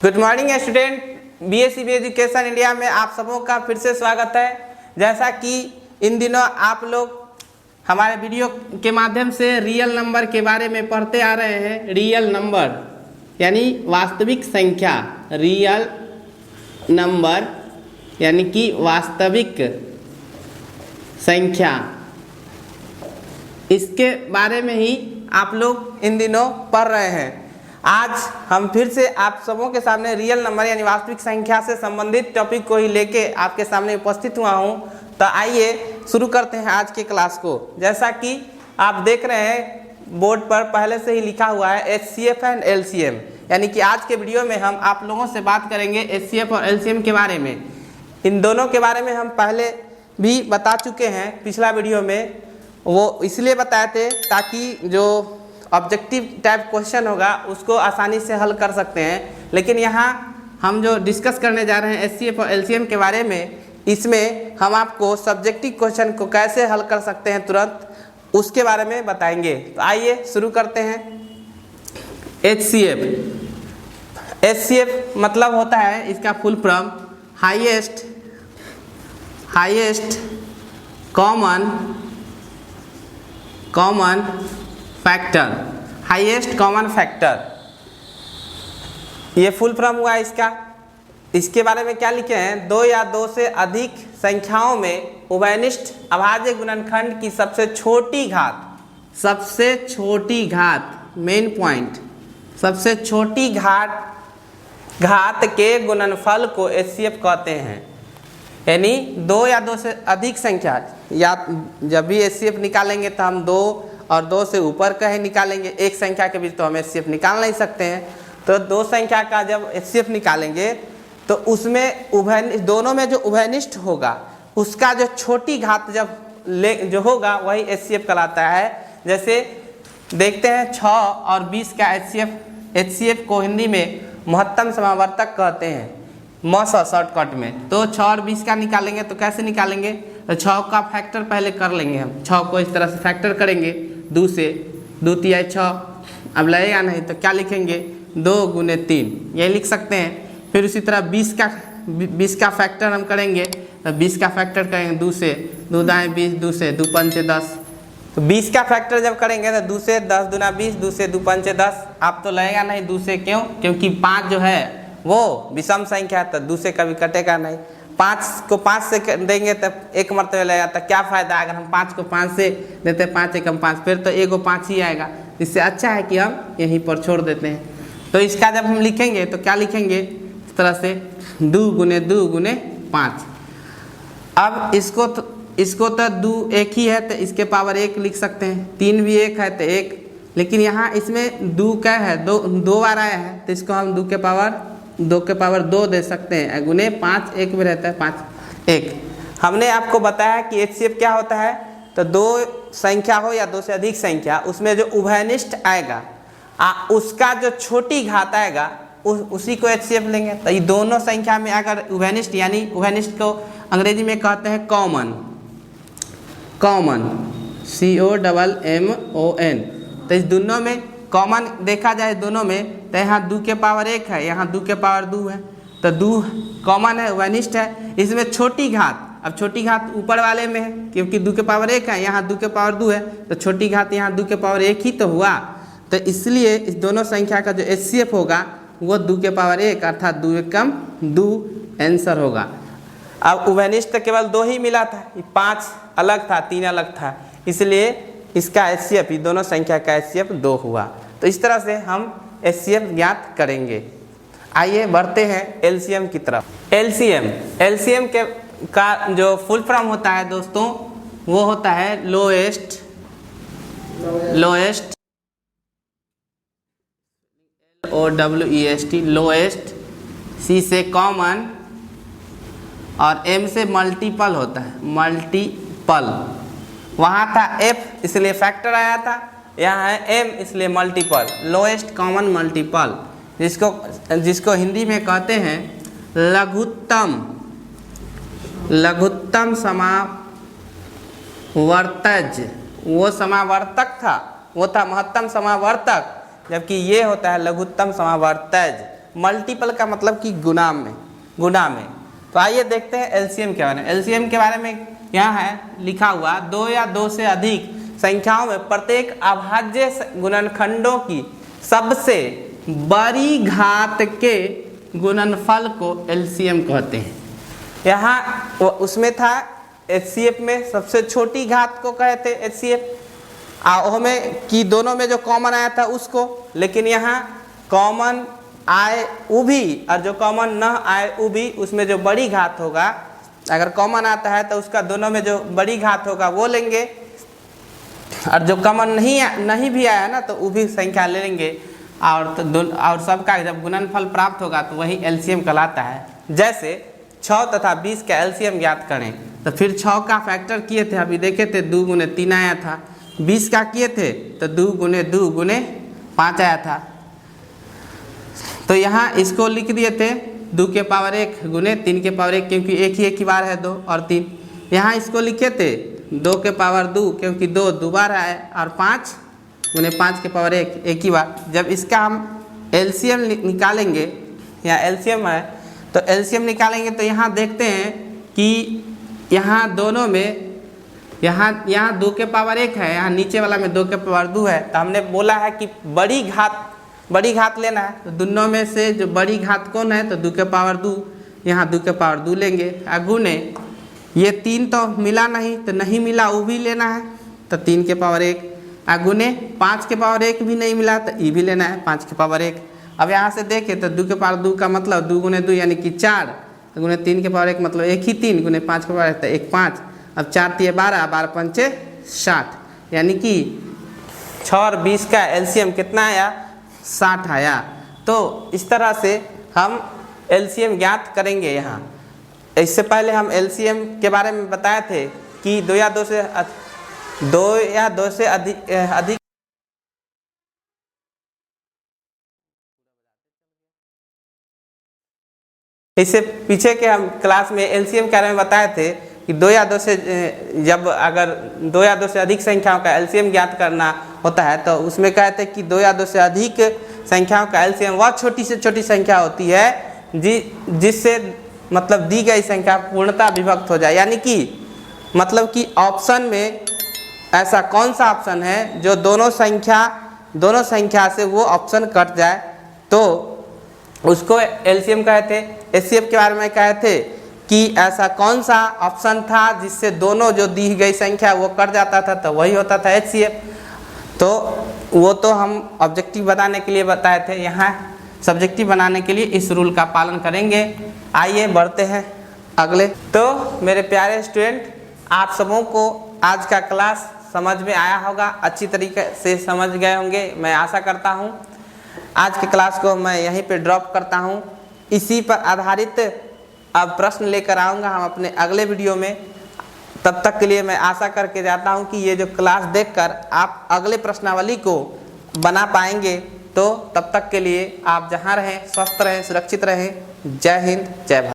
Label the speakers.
Speaker 1: Good morning student, BSc education India में आप सबों का फिर से स्वागत है। जैसा कि इन दिनों आप लोग हमारे वीडियो के माध्यम से रियल नंबर के बारे में पढ़ते आ रहे हैं। रियल नंबर यानी वास्तविक संख्या, रियल नंबर यानी कि वास्तविक संख्या, इसके बारे में ही आप लोग इन दिनों पढ़ रहे हैं। आज हम फिर से आप सबों के सामने रियल नंबर यानी वास्तविक संख्या से संबंधित टॉपिक को ही लेके आपके सामने उपस्थित हुआ हूं। तो आइए शुरू करते हैं आज के क्लास को। जैसा कि आप देख रहे हैं बोर्ड पर पहले से ही लिखा हुआ है HCF एंड LCM, यानी कि आज के वीडियो में हम आप लोगों से बात करेंगे HCF और LCM के बारे में। इन दोनों के बारे में हम पहले भी बता चुके हैं, पिछला वीडियो में वो इसलिए बताए थे ताकि जो ऑब्जेक्टिव टाइप क्वेश्चन होगा उसको आसानी से हल कर सकते हैं। लेकिन यहाँ हम जो डिस्कस करने जा रहे हैं HCF और LCM के बारे में, इसमें हम आपको सब्जेक्टिव क्वेश्चन को कैसे हल कर सकते हैं तुरंत, उसके बारे में बताएंगे। तो आइए शुरू करते हैं। HCF मतलब होता है, इसका full form highest common factor, highest common factor, ये फुल फॉर्म हुआ इसका। इसके बारे में क्या लिखे हैं, दो या दो से अधिक संख्याओं में उभयनिष्ठ अभाज्य गुणनखंड की सबसे छोटी घात, मेन पॉइंट, सबसे छोटी घात के गुणनफल को HCF कहते हैं। यानी दो या दो से अधिक संख्या, या जब भी HCF निकालेंगे तो हम दो और दो से ऊपर का ही निकालेंगे। एक संख्या के बीच तो हम HCF निकाल नहीं सकते हैं। तो दो संख्या का जब HCF निकालेंगे तो उसमें दोनों में जो उभयनिष्ठ होगा उसका जो छोटी घात जो होगा वही HCF कहलाता है। जैसे देखते हैं 6 और 20 का HCF को हिंदी में महत्तम समावर्तक कहते हैं, मौसा शॉर्टकट में। तो 6 और 20 का निकालेंगे तो कैसे निकालेंगे, तो 6 का फैक्टर पहले कर लेंगे हम। 6 को इस तरह से फैक्टर करेंगे 2 से, 2 तिया 6, अब लगेगा नहीं तो क्या लिखेंगे, 2 गुने 3, यही लिख सकते हैं। फिर उसी तरह 20 का फैक्टर हम करेंगे, तो 20 का फैक्टर करेंगे 2 से, 2 दाएँ 20, 2 से 2 पंचे 10। तो 20 का फैक्टर जब करेंगे तो 2 से 10 दूना 20, 2 से 2 पंचे 10। आप तो लगेगा नहीं 2 से, क्यों, क्योंकि 5 जो है वो विषम संख्या है, तो 2 से कभी कटेगा नहीं। 5 को 5 से देंगे तब एक मरतबे लगेगा, तो क्या फ़ायदा अगर हम 5 को 5 से देते, 5 एकम 5, फिर तो एगो 5 ही आएगा। इससे अच्छा है कि हम यहीं पर छोड़ देते हैं। तो इसका जब हम लिखेंगे तो क्या लिखेंगे, इस तरह से 2 गुने 5। अब इसको तो 2 एक ही है तो इसके पावर 1 लिख सकते हैं, 3 भी 1 है तो 1। लेकिन यहाँ इसमें 2 क्या है, 2 बार आया है, तो इसको हम 2 के पावर 2 दे सकते हैं, गुने 5 एक में रहता है 5 1। हमने आपको बताया कि HCF क्या होता है, तो दो संख्या हो या दो से अधिक संख्या, उसमें जो उभयनिष्ठ आएगा उसका जो छोटी घात आएगा उसी को HCF लेंगे। तो ये दोनों संख्या में अगर उभयनिष्ठ, यानी उभयनिष्ठ को अंग्रेजी में कहते हैं कॉमन, COMMON। तो इस दोनों में कॉमन देखा जाए दोनों में, तो यहाँ 2 के पावर 1 है, यहाँ 2 के पावर 2 है, तो 2 कॉमन है, वनिष्ठ है। इसमें छोटी घात, अब छोटी घात ऊपर वाले में है क्योंकि 2 के पावर 1 है, यहाँ 2 के पावर 2 है, तो छोटी घात यहाँ 2 के पावर 1 ही तो हुआ। तो इसलिए इस दोनों संख्या का जो HCF होगा वो 2 के पावर 1 अर्थात 2 एकम 2 आंसर होगा। अब उभयनिष्ठ तो केवल 2 ही मिला था, 5 अलग था, 3 अलग था, इसलिए इसका HCF, दोनों संख्या का HCF 2 हुआ। तो इस तरह से हम HCF ज्ञात करेंगे। आइए बढ़ते हैं LCM की तरफ। LCM का जो फुल फॉर्म होता है दोस्तों, वो होता है लोएस्ट LOWEST, लोएस्ट, C से कॉमन और M से मल्टीपल होता है, मल्टीपल। वहाँ था F इसलिए फैक्टर आया था, यहाँ है M इसलिए मल्टीपल, लोएस्ट कॉमन मल्टीपल, जिसको हिंदी में कहते हैं लघुत्तम समावर्तज। वो समावर्तक था, वो था महत्तम समावर्तक, जबकि ये होता है लघुत्तम समावर्तज। मल्टीपल का मतलब कि गुना में। तो आइए देखते हैं एलसीएम के बारे में। एलसीएम के बारे में यहाँ है लिखा हुआ, 2 या 2 से अधिक संख्याओं में प्रत्येक अभाज्य गुणनखंडों की सबसे बड़ी घात के गुणनफल को एलसीएम कहते हैं। यहाँ उसमें था एचसीएफ में सबसे छोटी घात को कहते एचसीएफ, में कि दोनों में जो कॉमन आया था उसको, लेकिन यहाँ कॉमन आए वो भी और जो कॉमन न आए वो भी, उसमें जो बड़ी घात होगा, अगर कॉमन आता है तो उसका दोनों में जो बड़ी घात होगा वो लेंगे, और जो कॉमन नहीं भी आया ना तो वो भी संख्या ले लेंगे, और सबका जब गुणनफल प्राप्त होगा तो वही एलसीएम कहलाता है। जैसे 6 तथा 20 का एलसीएम ज्ञात करें, तो फिर 6 का फैक्टर किए थे, अभी देखे थे 2 गुने 3 आया था। 20 का किए थे तो 2 गुने 2 गुने 5 आया था। तो यहाँ इसको लिख दिए थे 2 के पावर 1 गुने 3 के पावर 1, क्योंकि एक ही बार है 2 और 3। यहाँ इसको लिखे थे 2 के पावर 2, क्योंकि 2 2 बार है, और 5 गुने 5 के पावर 1 एक ही बार। जब इसका हम एलसीएम निकालेंगे, यहाँ एलसीएम है तो एलसीएम निकालेंगे, तो यहाँ देखते हैं कि यहाँ दोनों में यहाँ 2 के पावर 1 है, यहाँ नीचे वाला में 2 के पावर 2 है। तो हमने बोला है कि बड़ी घात लेना है, तो दोनों में से जो बड़ी घात कौन है, तो 2 के पावर 2, यहाँ 2 के पावर 2 लेंगे। गुने ये 3 तो मिला नहीं, तो नहीं मिला वो भी लेना है, तो 3 के पावर 1। गुने 5 के पावर 1 भी नहीं मिला तो ये भी लेना है 5 के पावर 1। अब यहाँ से देखें तो 2 के पावर 2 का मतलब 2 गुने 2 यानी कि 4, गुने 3 के पावर 1 मतलब 1 ही 3, गुने 5 के पावर 1 तो 1 5। अब 4 3 12, 12 5 60, यानी कि 6 और 20 का एलसीएम कितना आया, 60 आया। तो इस तरह से हम एलसीएम ज्ञात करेंगे। यहाँ इससे पहले हम एलसीएम के बारे में बताए थे कि 2 या 2 से अधिक इससे पीछे के हम क्लास में एलसीएम के बारे में बताए थे कि 2 या 2 से जब अगर 2 या 2 से अधिक संख्याओं का एलसीएम ज्ञात करना होता है तो उसमें कहते हैं कि 2 या 2 से अधिक संख्याओं का एलसीएम वह छोटी से छोटी संख्या होती है जिससे मतलब दी गई संख्या पूर्णतः विभक्त हो जाए। यानी कि मतलब कि ऑप्शन में ऐसा कौन सा ऑप्शन है जो दोनों संख्या से वो ऑप्शन कट जाए, तो उसको एलसीएम कहते हैं। एचसीएफ के बारे में कहे थे कि ऐसा कौन सा ऑप्शन था जिससे दोनों जो दी गई संख्या वो कट जाता था, तो वही होता था एचसीएफ। तो वो तो हम ऑब्जेक्टिव बनाने के लिए बताए थे, यहाँ सब्जेक्टिव बनाने के लिए इस रूल का पालन करेंगे। आइए बढ़ते हैं अगले। तो मेरे प्यारे स्टूडेंट, आप सबों को आज का क्लास समझ में आया होगा, अच्छी तरीके से समझ गए होंगे, मैं आशा करता हूँ। आज के क्लास को मैं यहीं पे ड्रॉप करता हूँ। इसी पर आधारित अब प्रश्न लेकर आऊँगा हम अपने अगले वीडियो में। तब तक के लिए मैं आशा करके जाता हूँ कि ये जो क्लास देखकर आप अगले प्रश्नावली को बना पाएंगे। तो तब तक के लिए आप जहाँ रहें स्वस्थ रहें, सुरक्षित रहें। जय हिंद, जय भारत।